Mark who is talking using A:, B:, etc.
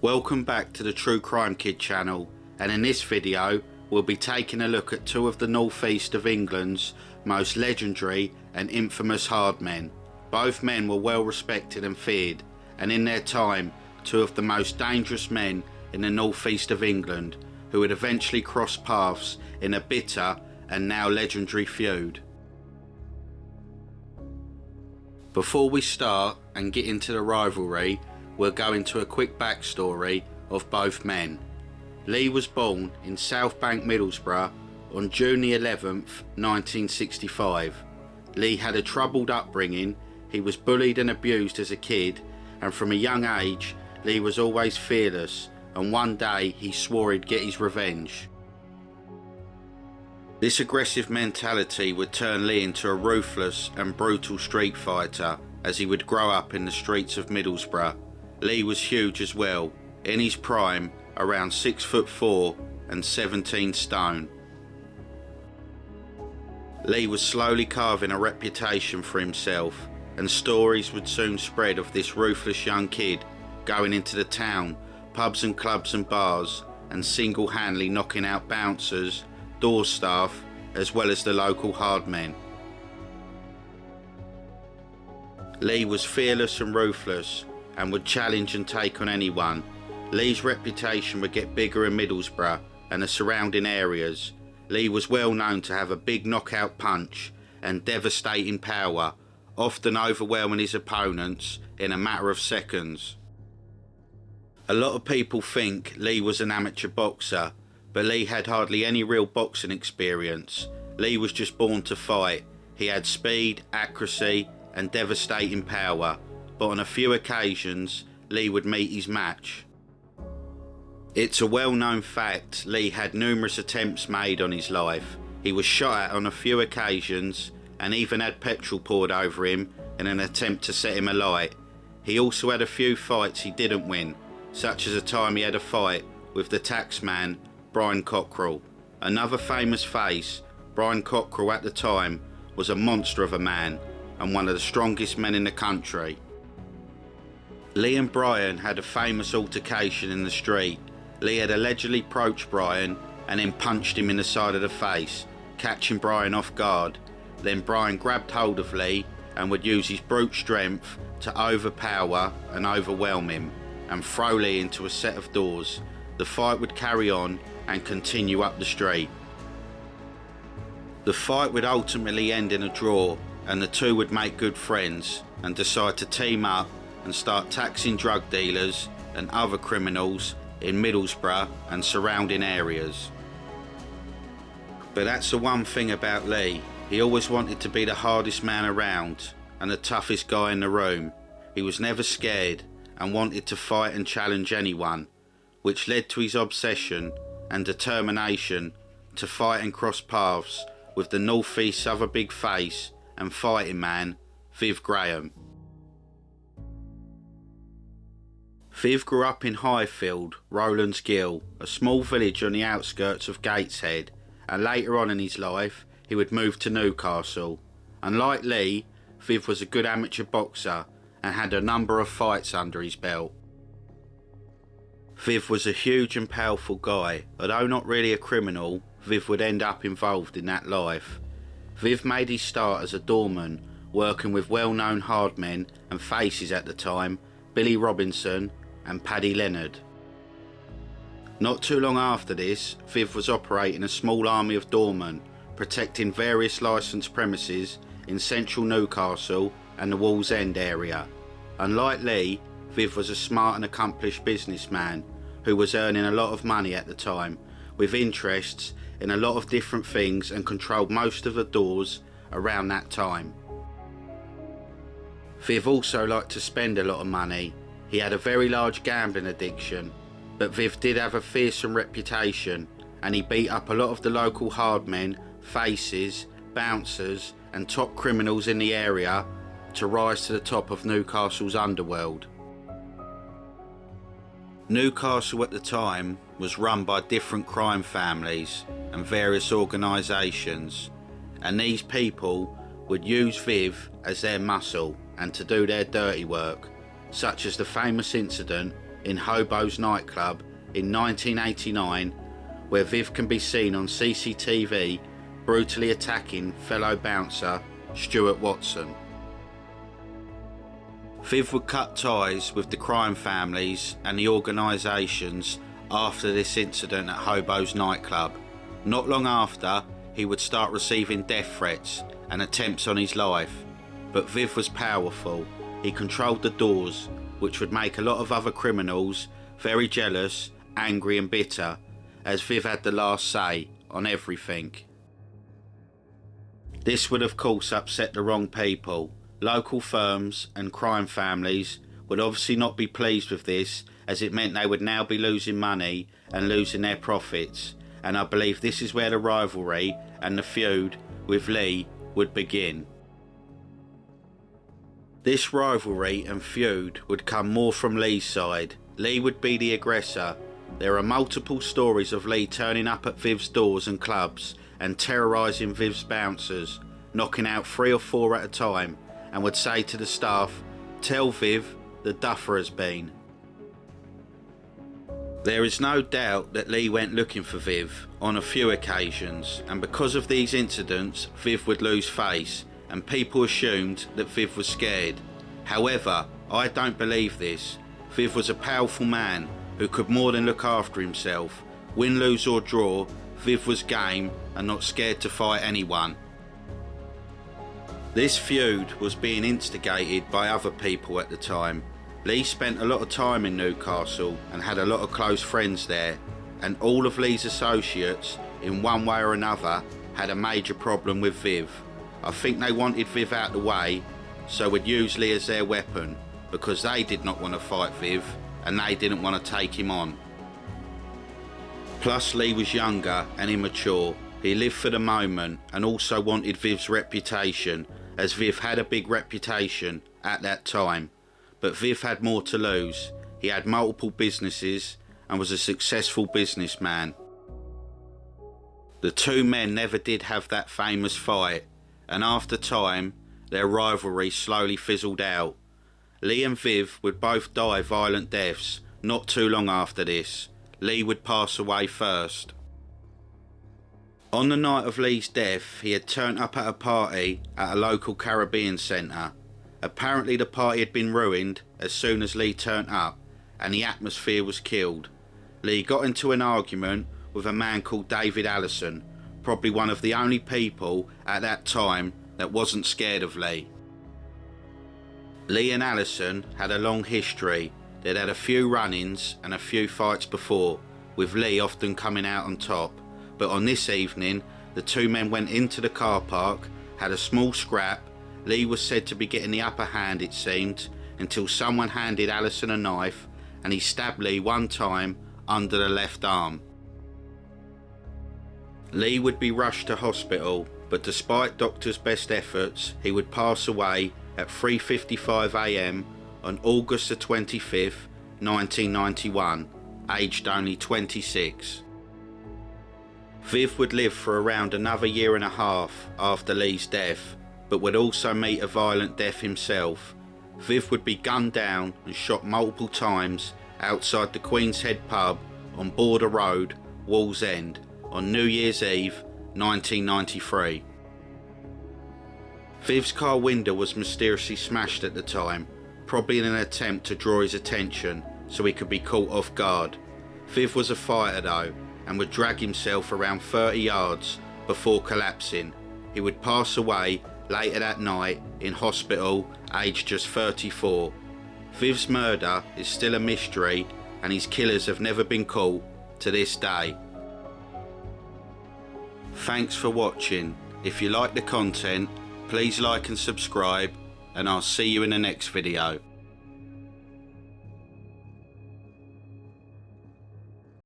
A: Welcome back to the True Crime Kid channel, and in this video we'll be taking a look at two of the northeast of England's most legendary and infamous hard men. Both men were well respected and feared, and in their time two of the most dangerous men in the northeast of England, who would eventually cross paths in a bitter and now legendary feud. Before we start and get into the rivalry, we'll go into a quick backstory of both men. Lee was born in South Bank, Middlesbrough on June the 11th, 1965. Lee had a troubled upbringing. He was bullied and abused as a kid, and from a young age, Lee was always fearless, and one day he swore he'd get his revenge. This aggressive mentality would turn Lee into a ruthless and brutal street fighter as he would grow up in the streets of Middlesbrough. Lee was huge as well, in his prime around 6'4" and 17 stone. Lee was slowly carving a reputation for himself, and stories would soon spread of this ruthless young kid going into the town, pubs and clubs and bars, and single-handedly knocking out bouncers, door staff, as well as the local hard men. Lee was fearless and ruthless, and would challenge and take on anyone. Lee's reputation would get bigger in Middlesbrough and the surrounding areas. Lee was well known to have a big knockout punch and devastating power, often overwhelming his opponents in a matter of seconds. A lot of people think Lee was an amateur boxer, but Lee had hardly any real boxing experience. Lee was just born to fight. He had speed, accuracy, and devastating power, but on a few occasions Lee would meet his match. It's a well-known fact Lee had numerous attempts made on his life. He was shot at on a few occasions and even had petrol poured over him in an attempt to set him alight. He also had a few fights he didn't win, such as a time he had a fight with the taxman Cockerell. Another famous face, Cockerell at the time was a monster of a man and one of the strongest men in the country. Lee and Brian had a famous altercation in the street. Lee had allegedly approached Brian and then punched him in the side of the face, catching Brian off guard. Then Brian grabbed hold of Lee and would use his brute strength to overpower and overwhelm him and throw Lee into a set of doors. The fight would carry on and continue up the street. The fight would ultimately end in a draw, and the two would make good friends and decide to team up and start taxing drug dealers and other criminals in Middlesbrough and surrounding areas. But that's the one thing about Lee. He always wanted to be the hardest man around and the toughest guy in the room. He was never scared and wanted to fight and challenge anyone, which led to his obsession and determination to fight and cross paths with the northeast's other big face and fighting man, Viv Graham. Viv grew up in Highfield, Rowlands Gill, a small village on the outskirts of Gateshead, and later on in his life he would move to Newcastle. Unlike Lee, Viv was a good amateur boxer and had a number of fights under his belt. Viv was a huge and powerful guy. Although not really a criminal, Viv would end up involved in that life. Viv made his start as a doorman, working with well-known hard men and faces at the time, Billy Robinson and Paddy Leonard. Not too long after this, Viv was operating a small army of doormen, protecting various licensed premises in central Newcastle and the Wall's End area. Unlike Lee, Viv was a smart and accomplished businessman who was earning a lot of money at the time, with interests in a lot of different things, and controlled most of the doors around that time. Viv also liked to spend a lot of money. He had a very large gambling addiction, but Viv did have a fearsome reputation, and he beat up a lot of the local hard men, faces, bouncers and top criminals in the area to rise to the top of Newcastle's underworld. Newcastle at the time was run by different crime families and various organisations, and these people would use Viv as their muscle and to do their dirty work, such as the famous incident in Hobo's nightclub in 1989, where Viv can be seen on CCTV brutally attacking fellow bouncer Stuart Watson. Viv would cut ties with the crime families and the organisations after this incident at Hobo's nightclub. Not long after, he would start receiving death threats and attempts on his life. But Viv was powerful. He controlled the doors, which would make a lot of other criminals very jealous, angry and bitter, as Viv had the last say on everything. This would of course upset the wrong people. Local firms and crime families would obviously not be pleased with this, as it meant they would now be losing money and losing their profits, and I believe this is where the rivalry and the feud with Lee would begin. This rivalry and feud would come more from Lee's side. Lee would be the aggressor. There are multiple stories of Lee turning up at Viv's doors and clubs and terrorising Viv's bouncers, knocking out 3 or 4 at a time, and would say to the staff, "Tell Viv the duffer has been." There is no doubt that Lee went looking for Viv on a few occasions, and because of these incidents Viv would lose face and people assumed that Viv was scared. However, I don't believe this. Viv was a powerful man who could more than look after himself. Win, lose or draw, Viv was game and not scared to fight anyone. This feud was being instigated by other people at the time. Lee spent a lot of time in Newcastle and had a lot of close friends there, and all of Lee's associates, in one way or another, had a major problem with Viv. I think they wanted Viv out the way, so would use Lee as their weapon, because they did not want to fight Viv and they didn't want to take him on. Plus Lee was younger and immature. He lived for the moment and also wanted Viv's reputation, as Viv had a big reputation at that time. But Viv had more to lose. He had multiple businesses and was a successful businessman. The two men never did have that famous fight, and after time their rivalry slowly fizzled out. Lee and Viv would both die violent deaths not too long after this. Lee would pass away first. On the night of Lee's death, he had turned up at a party at a local Caribbean centre. Apparently the party had been ruined as soon as Lee turned up, and the atmosphere was killed. Lee got into an argument with a man called David Allison, probably one of the only people at that time that wasn't scared of Lee. Lee and Allison had a long history. They'd had a few run-ins and a few fights before, with Lee often coming out on top. But on this evening, the two men went into the car park, had a small scrap. Lee was said to be getting the upper hand, it seemed, until someone handed Allison a knife and he stabbed Lee one time under the left arm. Lee would be rushed to hospital, but despite doctors' best efforts, he would pass away at 3:55 AM on August the 25th, 1991, aged only 26. Viv would live for around another year and a half after Lee's death, but would also meet a violent death himself. Viv would be gunned down and shot multiple times outside the Queen's Head pub on Border Road, Wallsend, on New Year's Eve, 1993. Viv's car window was mysteriously smashed at the time, probably in an attempt to draw his attention so he could be caught off guard. Viv was a fighter though, and would drag himself around 30 yards before collapsing. He would pass away later that night in hospital, aged just 34. Viv's murder is still a mystery and his killers have never been caught to this day. Thanks for watching. If you like the content, please like and subscribe, and I'll see you in the next video.